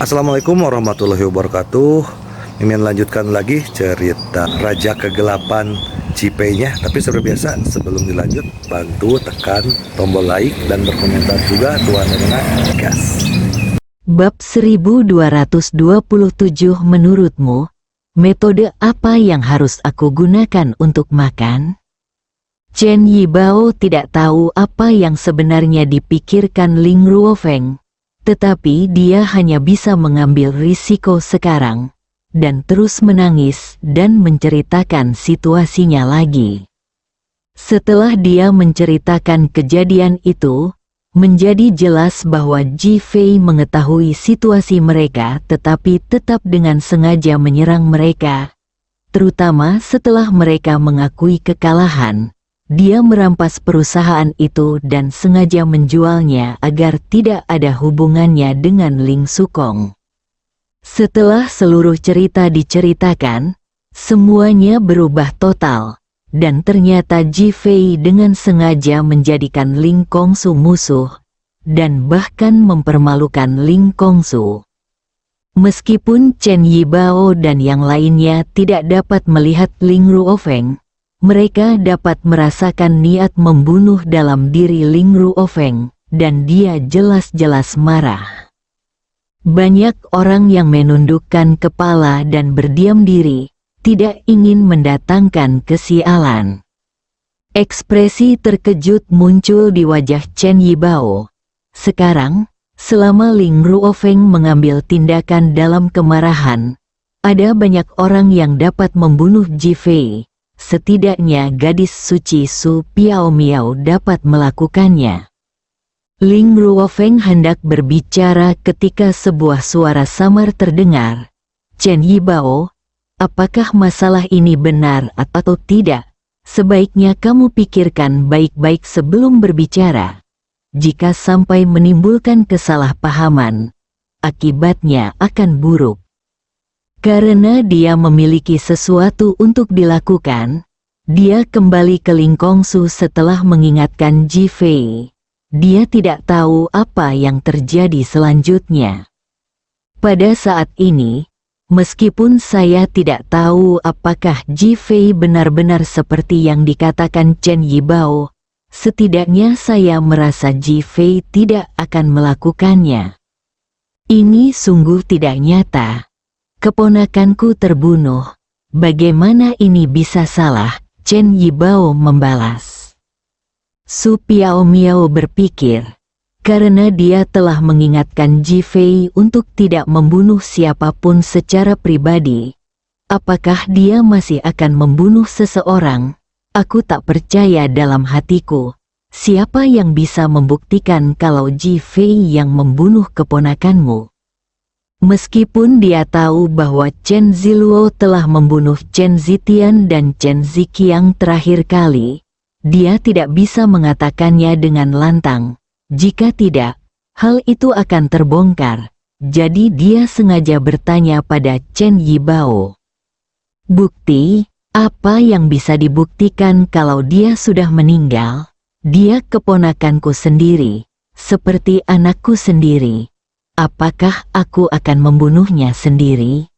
Assalamualaikum warahmatullahi wabarakatuh. Mimin lanjutkan lagi cerita Raja Kegelapan Cipenya. Tapi seperti biasa, sebelum dilanjut, bantu tekan tombol like dan berkomentar juga Tuan Rena gas. Bab 1227. Menurutmu, metode apa yang harus aku gunakan untuk makan? Chen Yibao tidak tahu apa yang sebenarnya dipikirkan Ling Ruofeng, tetapi dia hanya bisa mengambil risiko sekarang, dan terus menangis dan menceritakan situasinya lagi. Setelah dia menceritakan kejadian itu, menjadi jelas bahwa Ji Fei mengetahui situasi mereka tetapi tetap dengan sengaja menyerang mereka. Terutama setelah mereka mengakui kekalahan, dia merampas perusahaan itu dan sengaja menjualnya agar tidak ada hubungannya dengan Ling Sukong. Setelah seluruh cerita diceritakan, semuanya berubah total. Dan ternyata Ji Fei dengan sengaja menjadikan Ling Kongsu musuh, dan bahkan mempermalukan Ling Kongsu. Meskipun Chen Yibao dan yang lainnya tidak dapat melihat Ling Ruofeng, mereka dapat merasakan niat membunuh dalam diri Ling Ruofeng, dan dia jelas-jelas marah. Banyak orang yang menundukkan kepala dan berdiam diri, tidak ingin mendatangkan kesialan. Ekspresi terkejut muncul di wajah Chen Yibao. Sekarang, selama Ling Ruofeng mengambil tindakan dalam kemarahan, ada banyak orang yang dapat membunuh Ji Fei. Setidaknya gadis suci Su Piaomiao dapat melakukannya. Ling Ruofeng hendak berbicara ketika sebuah suara samar terdengar. Chen Yibao, apakah masalah ini benar atau tidak? Sebaiknya kamu pikirkan baik-baik sebelum berbicara. Jika sampai menimbulkan kesalahpahaman, akibatnya akan buruk. Karena dia memiliki sesuatu untuk dilakukan, dia kembali ke Ling Kongsu setelah mengingatkan Ji Fei. Dia tidak tahu apa yang terjadi selanjutnya. Pada saat ini, meskipun saya tidak tahu apakah Ji Fei benar-benar seperti yang dikatakan Chen Yibao, setidaknya saya merasa Ji Fei tidak akan melakukannya. Ini sungguh tidak nyata. Keponakanku terbunuh. Bagaimana ini bisa salah? Chen Yibao membalas. Su Piaomiao berpikir, karena dia telah mengingatkan Ji Fei untuk tidak membunuh siapapun secara pribadi. Apakah dia masih akan membunuh seseorang? Aku tak percaya dalam hatiku. Siapa yang bisa membuktikan kalau Ji Fei yang membunuh keponakanmu? Meskipun dia tahu bahwa Chen Ziluo telah membunuh Chen Zitian dan Chen Ziqiang terakhir kali, dia tidak bisa mengatakannya dengan lantang. Jika tidak, hal itu akan terbongkar. Jadi dia sengaja bertanya pada Chen Yibao. Bukti, apa yang bisa dibuktikan kalau dia sudah meninggal? Dia keponakanku sendiri, seperti anakku sendiri. Apakah aku akan membunuhnya sendiri?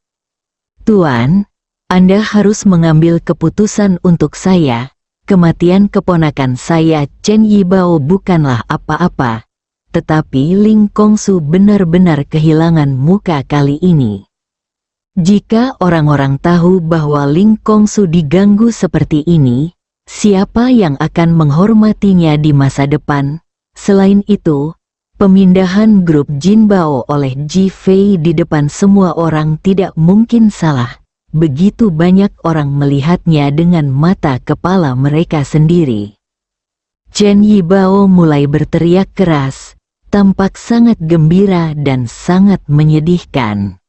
Tuan, Anda harus mengambil keputusan untuk saya. Kematian keponakan saya Chen Yibao bukanlah apa-apa. Tetapi Ling Kongsu benar-benar kehilangan muka kali ini. Jika orang-orang tahu bahwa Ling Kongsu diganggu seperti ini, siapa yang akan menghormatinya di masa depan? Selain itu, pemindahan grup Jinbao oleh Ji Fei di depan semua orang tidak mungkin salah. Begitu banyak orang melihatnya dengan mata kepala mereka sendiri. Chen Yibao mulai berteriak keras, tampak sangat gembira dan sangat menyedihkan.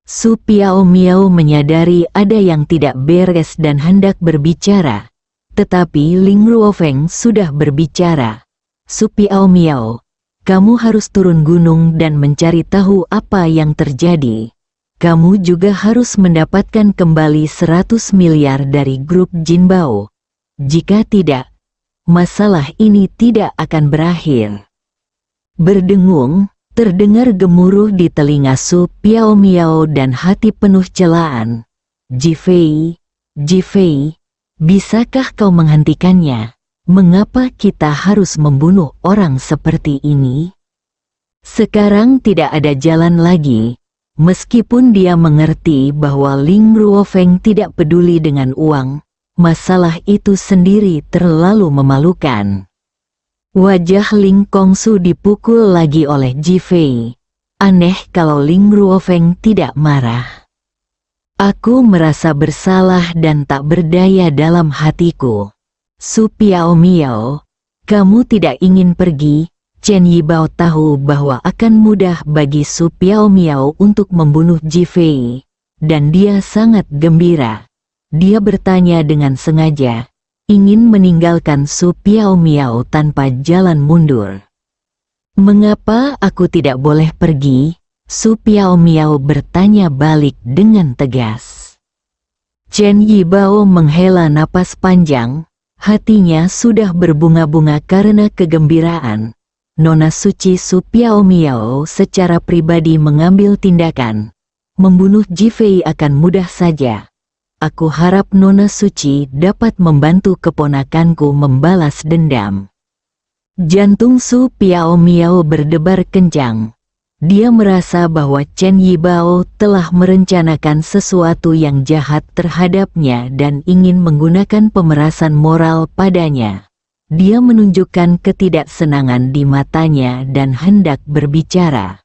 Su Piaomiao menyadari ada yang tidak beres dan hendak berbicara. Tetapi Ling Ruofeng sudah berbicara. Su Piaomiao, kamu harus turun gunung dan mencari tahu apa yang terjadi. Kamu juga harus mendapatkan kembali 100 miliar dari grup Jinbao. Jika tidak, masalah ini tidak akan berakhir. Berdengung, Terdengar gemuruh di telinga Su Piao Miao dan hati penuh celaan. Jifei, Jifei, bisakah kau menghentikannya? Mengapa kita harus membunuh orang seperti ini? Sekarang tidak ada jalan lagi. Meskipun dia mengerti bahwa Ling Ruofeng tidak peduli dengan uang, masalah itu sendiri terlalu memalukan. Wajah Ling Kongsu dipukul lagi oleh Jifei. Aneh kalau Ling Ruofeng tidak marah. Aku merasa bersalah dan tak berdaya dalam hatiku. Su Piao Miao, kamu tidak ingin pergi. Chen Yibao tahu bahwa akan mudah bagi Su Piao Miao untuk membunuh Jifei, dan dia sangat gembira. Dia bertanya dengan sengaja, ingin meninggalkan Su Piao Miao tanpa jalan mundur. Mengapa aku tidak boleh pergi? Su Piao Miao bertanya balik dengan tegas. Chen Yibao menghela napas panjang, hatinya sudah berbunga-bunga karena kegembiraan. Nona suci Su Piao Miao secara pribadi mengambil tindakan. Membunuh Jifei akan mudah saja. Aku harap Nona Suci dapat membantu keponakanku membalas dendam. Jantung Su Piao Miao berdebar kencang. Dia merasa bahwa Chen Yibao telah merencanakan sesuatu yang jahat terhadapnya dan ingin menggunakan pemerasan moral padanya. Dia menunjukkan ketidaksenangan di matanya dan hendak berbicara.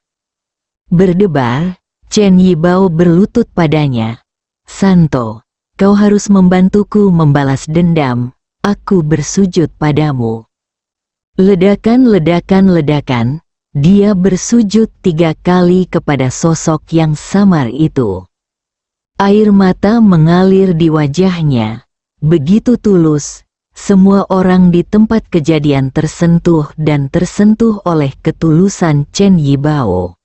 Berdebar, Chen Yibao berlutut padanya. Santo, kau harus membantuku membalas dendam, aku bersujud padamu. Ledakan, dia bersujud 3 kali kepada sosok yang samar itu. Air mata mengalir di wajahnya, begitu tulus, semua orang di tempat kejadian tersentuh oleh ketulusan Chen Yibao.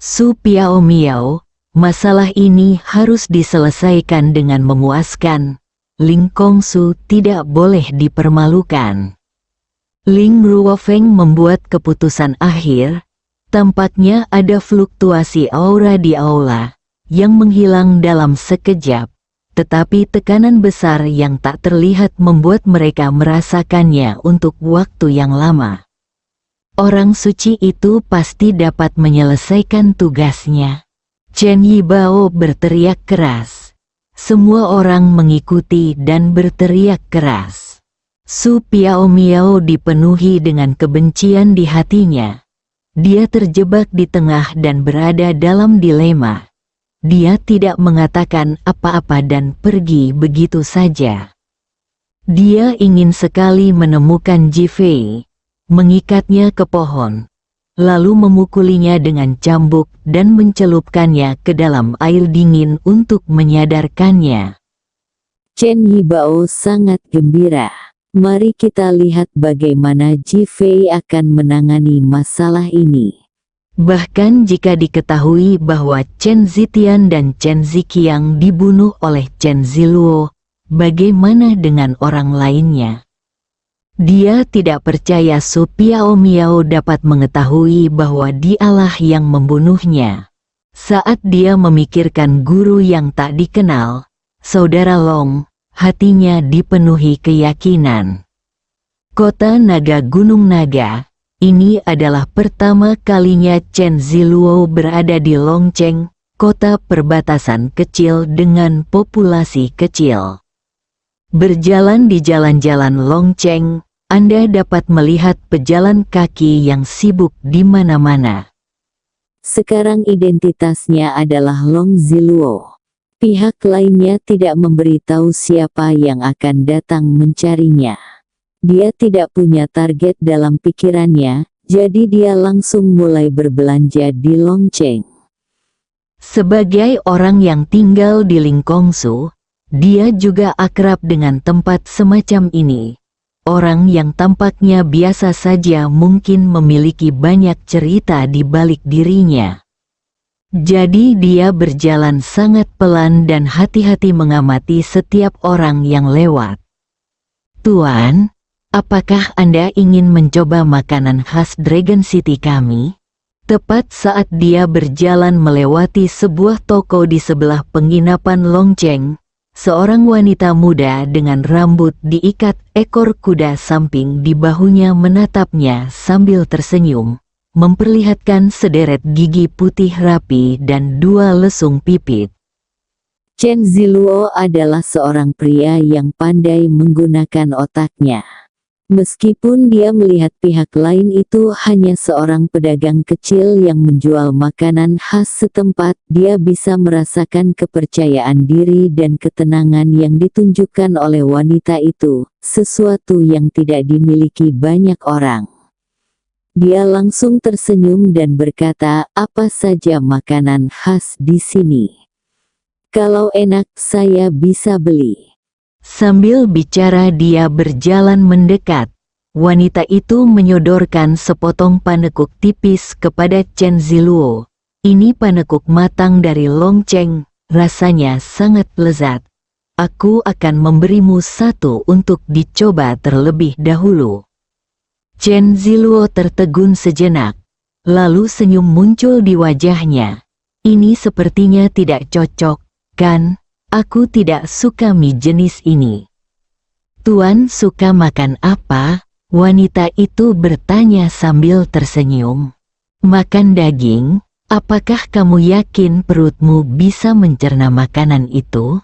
Su Piao Miao, masalah ini harus diselesaikan dengan memuaskan. Ling Kongsu tidak boleh dipermalukan. Ling Ruofeng membuat keputusan akhir. Tampaknya ada fluktuasi aura di aula yang menghilang dalam sekejap, tetapi tekanan besar yang tak terlihat membuat mereka merasakannya untuk waktu yang lama. Orang suci itu pasti dapat menyelesaikan tugasnya. Chen Yibao berteriak keras. Semua orang mengikuti dan berteriak keras. Su Piao Miao dipenuhi dengan kebencian di hatinya. Dia terjebak di tengah dan berada dalam dilema. Dia tidak mengatakan apa-apa dan pergi begitu saja. Dia ingin sekali menemukan Jifei, mengikatnya ke pohon, lalu memukulinya dengan cambuk dan mencelupkannya ke dalam air dingin untuk menyadarkannya. Chen Yibao sangat gembira. Mari kita lihat bagaimana Jifei akan menangani masalah ini. Bahkan jika diketahui bahwa Chen Zitian dan Chen Ziqiang dibunuh oleh Chen Ziluo, bagaimana dengan orang lainnya? Dia tidak percaya Su Piao Miao dapat mengetahui bahwa dialah yang membunuhnya. Saat dia memikirkan guru yang tak dikenal, Saudara Long, hatinya dipenuhi keyakinan. Kota Naga Gunung Naga, ini adalah pertama kalinya Chen Ziluo berada di Longcheng, kota perbatasan kecil dengan populasi kecil. Berjalan di jalan-jalan Longcheng, Anda dapat melihat pejalan kaki yang sibuk di mana-mana. Sekarang identitasnya adalah Long Ziluo. Pihak lainnya tidak memberitahu siapa yang akan datang mencarinya. Dia tidak punya target dalam pikirannya, jadi dia langsung mulai berbelanja di Longcheng. Sebagai orang yang tinggal di Ling Kongsu, dia juga akrab dengan tempat semacam ini. Orang yang tampaknya biasa saja mungkin memiliki banyak cerita di balik dirinya. Jadi dia berjalan sangat pelan dan hati-hati mengamati setiap orang yang lewat. Tuan, apakah Anda ingin mencoba makanan khas Dragon City kami? Tepat saat dia berjalan melewati sebuah toko di sebelah penginapan Longcheng, seorang wanita muda dengan rambut diikat ekor kuda samping di bahunya menatapnya sambil tersenyum, memperlihatkan sederet gigi putih rapi dan dua lesung pipit. Chen Ziluo adalah seorang pria yang pandai menggunakan otaknya. Meskipun dia melihat pihak lain itu hanya seorang pedagang kecil yang menjual makanan khas setempat, dia bisa merasakan kepercayaan diri dan ketenangan yang ditunjukkan oleh wanita itu, sesuatu yang tidak dimiliki banyak orang. Dia langsung tersenyum dan berkata, "Apa saja makanan khas di sini? Kalau enak, saya bisa beli." Sambil bicara dia berjalan mendekat. Wanita itu menyodorkan sepotong panekuk tipis kepada Chen Ziluo. "Ini panekuk matang dari Longcheng, rasanya sangat lezat. Aku akan memberimu satu untuk dicoba terlebih dahulu." Chen Ziluo tertegun sejenak, lalu senyum muncul di wajahnya. "Ini sepertinya tidak cocok, kan? Aku tidak suka mie jenis ini." "Tuan suka makan apa?" wanita itu bertanya sambil tersenyum. "Makan daging. Apakah kamu yakin perutmu bisa mencerna makanan itu?"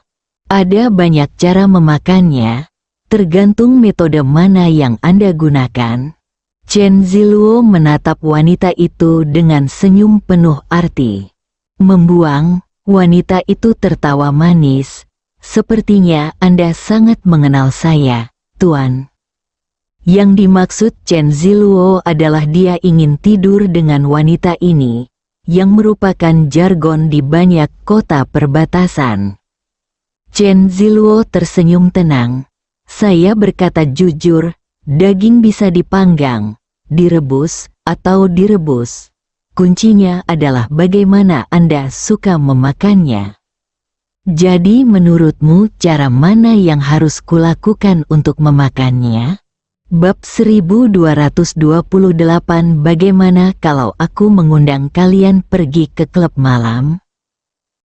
"Ada banyak cara memakannya, tergantung metode mana yang Anda gunakan." Chen Ziluo menatap wanita itu dengan senyum penuh arti. Membuang, wanita itu tertawa manis. "Sepertinya Anda sangat mengenal saya, Tuan." Yang dimaksud Chen Ziluo adalah dia ingin tidur dengan wanita ini, yang merupakan jargon di banyak kota perbatasan. Chen Ziluo tersenyum tenang. "Saya berkata jujur, daging bisa dipanggang, direbus, atau direbus. Kuncinya adalah bagaimana Anda suka memakannya. Jadi menurutmu cara mana yang harus kulakukan untuk memakannya?" Bab 1228. Bagaimana kalau aku mengundang kalian pergi ke klub malam?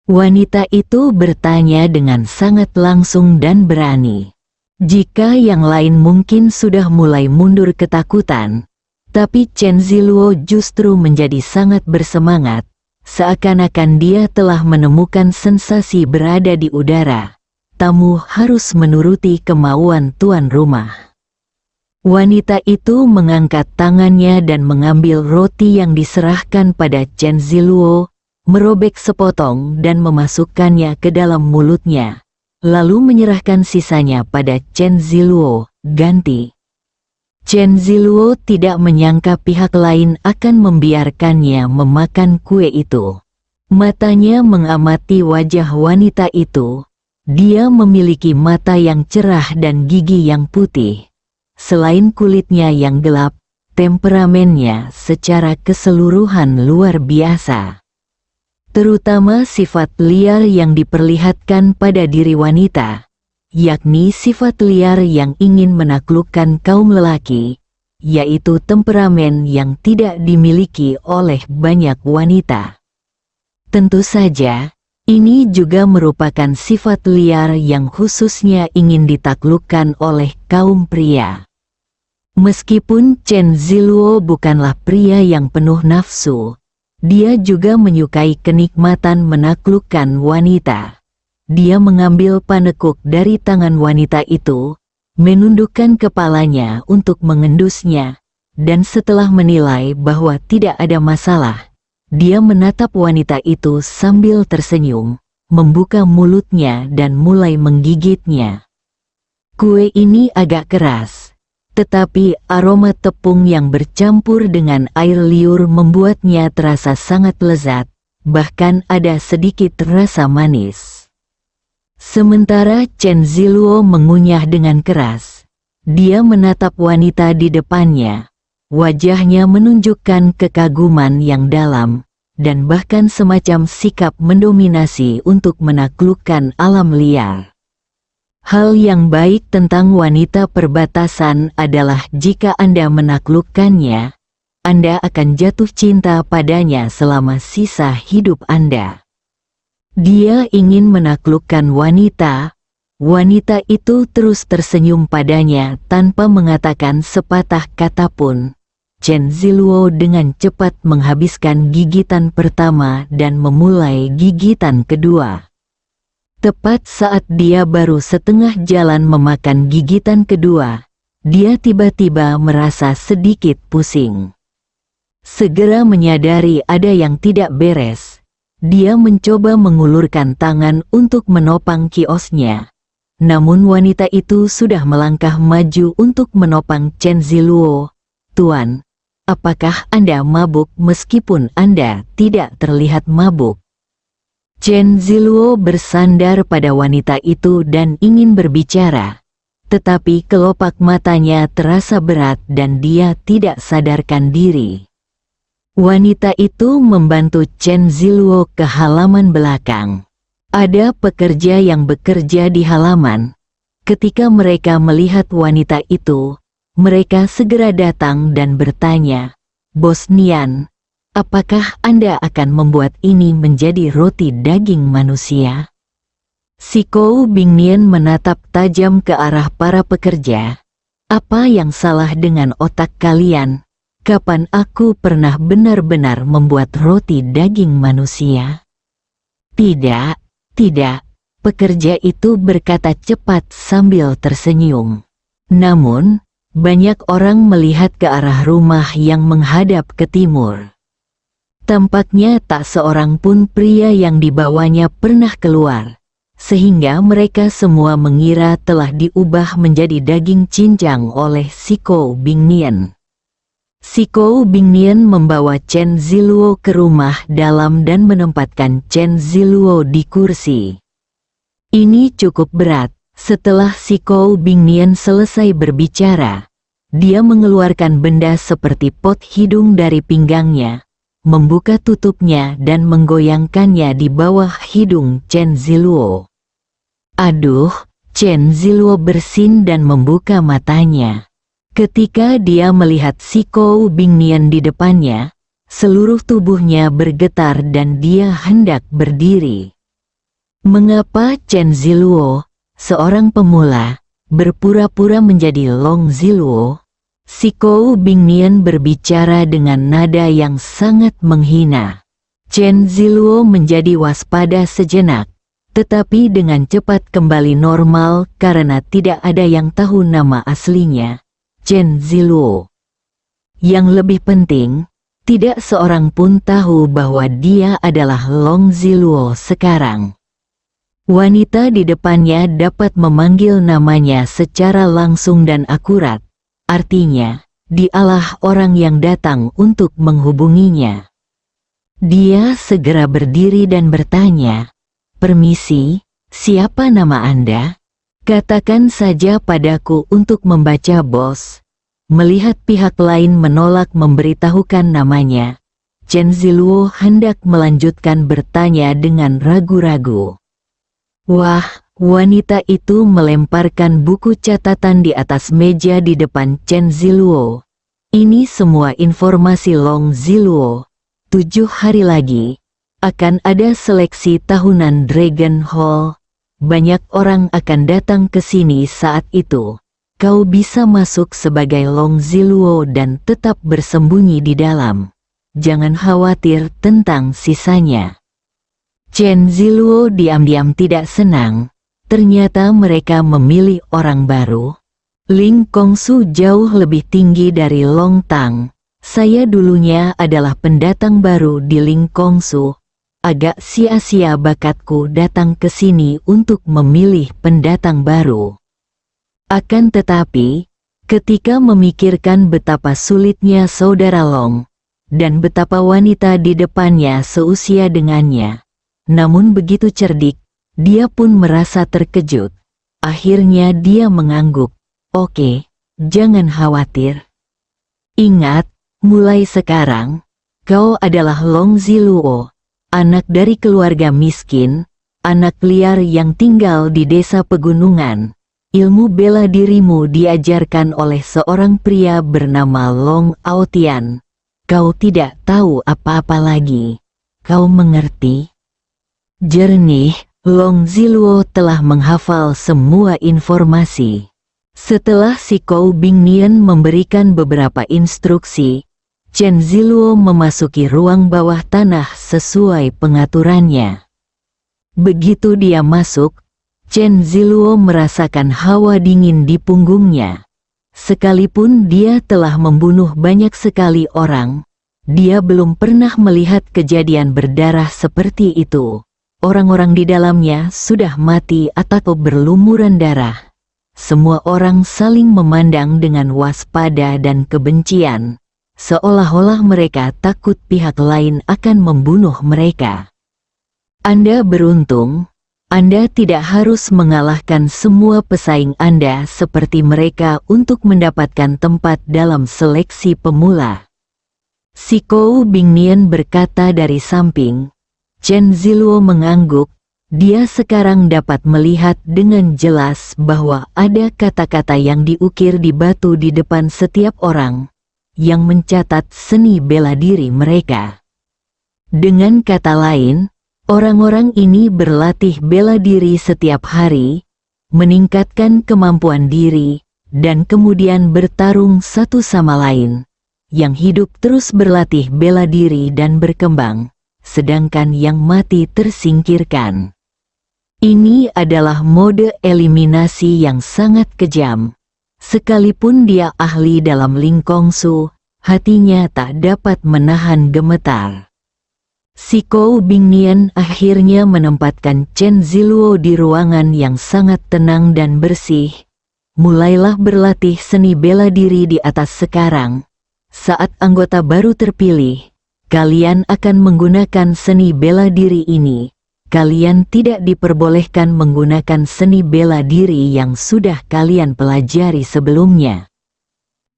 Wanita itu bertanya dengan sangat langsung dan berani. Jika yang lain mungkin sudah mulai mundur ketakutan, tapi Chen Ziluo justru menjadi sangat bersemangat, seakan-akan dia telah menemukan sensasi berada di udara. Tamu harus menuruti kemauan tuan rumah. Wanita itu mengangkat tangannya dan mengambil roti yang diserahkan pada Chen Ziluo, merobek sepotong dan memasukkannya ke dalam mulutnya, lalu menyerahkan sisanya pada Chen Ziluo. "Ganti." Chen Ziluo tidak menyangka pihak lain akan membiarkannya memakan kue itu. Matanya mengamati wajah wanita itu. Dia memiliki mata yang cerah dan gigi yang putih. Selain kulitnya yang gelap, temperamennya secara keseluruhan luar biasa. Terutama sifat liar yang diperlihatkan pada diri wanita, yakni sifat liar yang ingin menaklukkan kaum lelaki, yaitu temperamen yang tidak dimiliki oleh banyak wanita. Tentu saja, ini juga merupakan sifat liar yang khususnya ingin ditaklukkan oleh kaum pria. Meskipun Chen Ziluo bukanlah pria yang penuh nafsu, dia juga menyukai kenikmatan menaklukkan wanita. Dia mengambil panekuk dari tangan wanita itu, menundukkan kepalanya untuk mengendusnya, dan setelah menilai bahwa tidak ada masalah, dia menatap wanita itu sambil tersenyum, membuka mulutnya dan mulai menggigitnya. Kue ini agak keras, tetapi aroma tepung yang bercampur dengan air liur membuatnya terasa sangat lezat, bahkan ada sedikit rasa manis. Sementara Chen Ziluo mengunyah dengan keras, dia menatap wanita di depannya. Wajahnya menunjukkan kekaguman yang dalam, dan bahkan semacam sikap mendominasi untuk menaklukkan alam liar. Hal yang baik tentang wanita perbatasan adalah jika Anda menaklukkannya, Anda akan jatuh cinta padanya selama sisa hidup Anda. Dia ingin menaklukkan wanita. Wanita itu terus tersenyum padanya tanpa mengatakan sepatah kata pun. Chen Ziluo dengan cepat menghabiskan gigitan pertama dan memulai gigitan kedua. Tepat saat dia baru setengah jalan memakan gigitan kedua, dia tiba-tiba merasa sedikit pusing. Segera menyadari ada yang tidak beres, dia mencoba mengulurkan tangan untuk menopang kiosnya. Namun wanita itu sudah melangkah maju untuk menopang Chen Ziluo. "Tuan, apakah Anda mabuk?" "Meskipun Anda tidak terlihat mabuk." Chen Ziluo bersandar pada wanita itu dan ingin berbicara. Tetapi kelopak matanya terasa berat dan dia tidak sadarkan diri. Wanita itu membantu Chen Ziluo ke halaman belakang. Ada pekerja yang bekerja di halaman. Ketika mereka melihat wanita itu, mereka segera datang dan bertanya, "Bos Nian, apakah Anda akan membuat ini menjadi roti daging manusia?" Si Kou Bingnian menatap tajam ke arah para pekerja. "Apa yang salah dengan otak kalian? Kapan aku pernah benar-benar membuat roti daging manusia?" "Tidak. Tidak," pekerja itu berkata cepat sambil tersenyum. Namun, banyak orang melihat ke arah rumah yang menghadap ke timur. Tampaknya tak seorang pun pria yang dibawanya pernah keluar, sehingga mereka semua mengira telah diubah menjadi daging cincang oleh si Kou Bingnian. Si Kou Bingnian membawa Chen Ziluo ke rumah dalam dan menempatkan Chen Ziluo di kursi. Ini cukup berat. Setelah si Kou Bingnian selesai berbicara, dia mengeluarkan benda seperti pot hidung dari pinggangnya, membuka tutupnya dan menggoyangkannya di bawah hidung Chen Ziluo. Aduh, Chen Ziluo bersin dan membuka matanya. Ketika dia melihat si Kou Bingnian di depannya, seluruh tubuhnya bergetar dan dia hendak berdiri. Mengapa Chen Ziluo, seorang pemula, berpura-pura menjadi Long Ziluo? Si Kou Bingnian berbicara dengan nada yang sangat menghina. Chen Ziluo menjadi waspada sejenak, tetapi dengan cepat kembali normal karena tidak ada yang tahu nama aslinya. Chen Ziluo. Yang lebih penting, tidak seorang pun tahu bahwa dia adalah Long Ziluo sekarang. Wanita di depannya dapat memanggil namanya secara langsung dan akurat, artinya, dialah orang yang datang untuk menghubunginya. Dia segera berdiri dan bertanya, "Permisi, siapa nama Anda? Katakan saja padaku untuk membaca, bos." Melihat pihak lain menolak memberitahukan namanya, Chen Ziluo hendak melanjutkan bertanya dengan ragu-ragu. Wah, wanita itu melemparkan buku catatan di atas meja di depan Chen Ziluo. "Ini semua informasi Long Ziluo. 7 hari lagi, akan ada seleksi tahunan Dragon Hall. Banyak orang akan datang ke sini saat itu. Kau bisa masuk sebagai Long Ziluo dan tetap bersembunyi di dalam. Jangan khawatir tentang sisanya." Chen Ziluo diam-diam tidak senang. Ternyata mereka memilih orang baru. Ling Kongsu jauh lebih tinggi dari Long Tang. Saya dulunya adalah pendatang baru di Ling Kongsu. Agak sia-sia bakatku datang ke sini untuk memilih pendatang baru. Akan tetapi, ketika memikirkan betapa sulitnya saudara Long, dan betapa wanita di depannya seusia dengannya, namun begitu cerdik, dia pun merasa terkejut. Akhirnya dia mengangguk. "Oke, jangan khawatir. Ingat, mulai sekarang, kau adalah Long Ziluo. Anak dari keluarga miskin, anak liar yang tinggal di desa pegunungan. Ilmu bela dirimu diajarkan oleh seorang pria bernama Long Aotian. Kau tidak tahu apa-apa lagi. Kau mengerti? Jernih, Long Ziluo telah menghafal semua informasi. Setelah si Kou Bingnian memberikan beberapa instruksi, Chen Ziluo memasuki ruang bawah tanah sesuai pengaturannya. Begitu dia masuk, Chen Ziluo merasakan hawa dingin di punggungnya. Sekalipun dia telah membunuh banyak sekali orang, dia belum pernah melihat kejadian berdarah seperti itu. Orang-orang di dalamnya sudah mati atau berlumuran darah. Semua orang saling memandang dengan waspada dan kebencian, seolah-olah mereka takut pihak lain akan membunuh mereka. Anda beruntung, Anda tidak harus mengalahkan semua pesaing Anda seperti mereka untuk mendapatkan tempat dalam seleksi pemula. Si Kou Bingnian berkata dari samping. Chen Ziluo mengangguk, dia sekarang dapat melihat dengan jelas bahwa ada kata-kata yang diukir di batu di depan setiap orang, yang mencatat seni bela diri mereka. Dengan kata lain, orang-orang ini berlatih bela diri setiap hari, meningkatkan kemampuan diri, dan kemudian bertarung satu sama lain, yang hidup terus berlatih bela diri dan berkembang. Sedangkan yang mati tersingkirkan. Ini adalah mode eliminasi yang sangat kejam. Sekalipun dia ahli dalam lingkongsu, hatinya tak dapat menahan gemetar. Si Kou Bingnian akhirnya menempatkan Chen Ziluo di ruangan yang sangat tenang dan bersih. Mulailah berlatih seni bela diri di atas sekarang. Saat anggota baru terpilih, kalian akan menggunakan seni bela diri ini. Kalian tidak diperbolehkan menggunakan seni bela diri yang sudah kalian pelajari sebelumnya.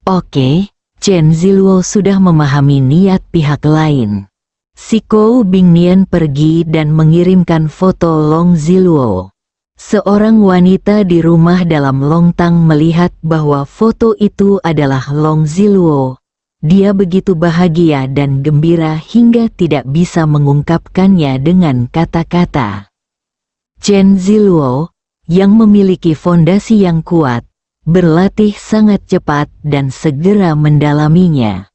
Oke, Chen Ziluo sudah memahami niat pihak lain. Si Kou Bingnian pergi dan mengirimkan foto Long Ziluo. Seorang wanita di rumah dalam Longtang melihat bahwa foto itu adalah Long Ziluo. Dia begitu bahagia dan gembira hingga tidak bisa mengungkapkannya dengan kata-kata. Chen Ziluo, yang memiliki fondasi yang kuat, berlatih sangat cepat dan segera mendalaminya.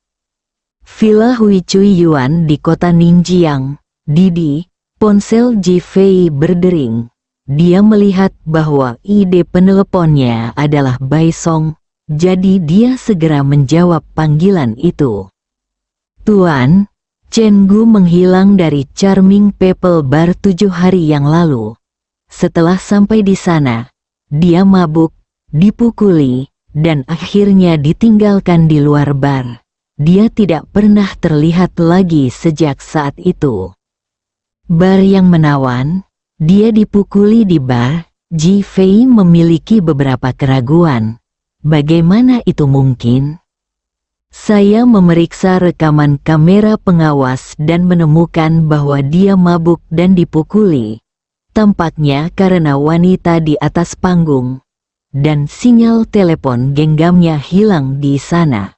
Villa Hui Cui Yuan di kota Ningjiang, Didi, ponsel Ji Fei berdering. Dia melihat bahwa ide peneleponnya adalah Bai Song. Jadi dia segera menjawab panggilan itu. Tuan, Chen Gu menghilang dari Charming People Bar 7 hari yang lalu. Setelah sampai di sana, dia mabuk, dipukuli, dan akhirnya ditinggalkan di luar bar. Dia tidak pernah terlihat lagi sejak saat itu. Bar yang menawan, dia dipukuli di bar. Ji Fei memiliki beberapa keraguan. Bagaimana itu mungkin? Saya memeriksa rekaman kamera pengawas dan menemukan bahwa dia mabuk dan dipukuli. Tampaknya karena wanita di atas panggung. Dan sinyal telepon genggamnya hilang di sana.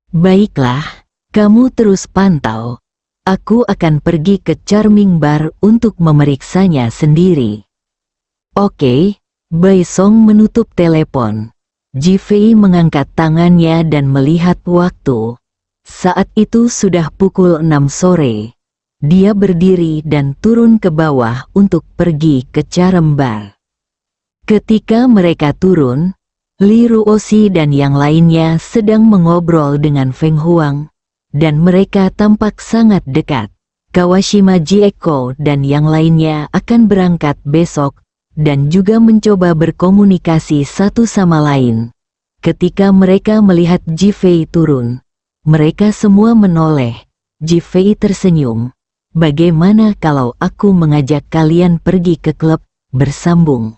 Baiklah, kamu terus pantau. Aku akan pergi ke Charming Bar untuk memeriksanya sendiri. Oke, Bai Song menutup telepon. Ji Fei mengangkat tangannya dan melihat waktu. Saat itu sudah pukul 6 sore. Dia berdiri dan turun ke bawah untuk pergi ke Charm Bar. Ketika mereka turun, Li Ruoxi dan yang lainnya sedang mengobrol dengan Feng Huang, dan mereka tampak sangat dekat. Kawashima Jieko dan yang lainnya akan berangkat besok, dan juga mencoba berkomunikasi satu sama lain. Ketika mereka melihat Ji Fei turun, mereka semua menoleh. Ji Fei tersenyum. Bagaimana kalau aku mengajak kalian pergi ke klub, bersambung?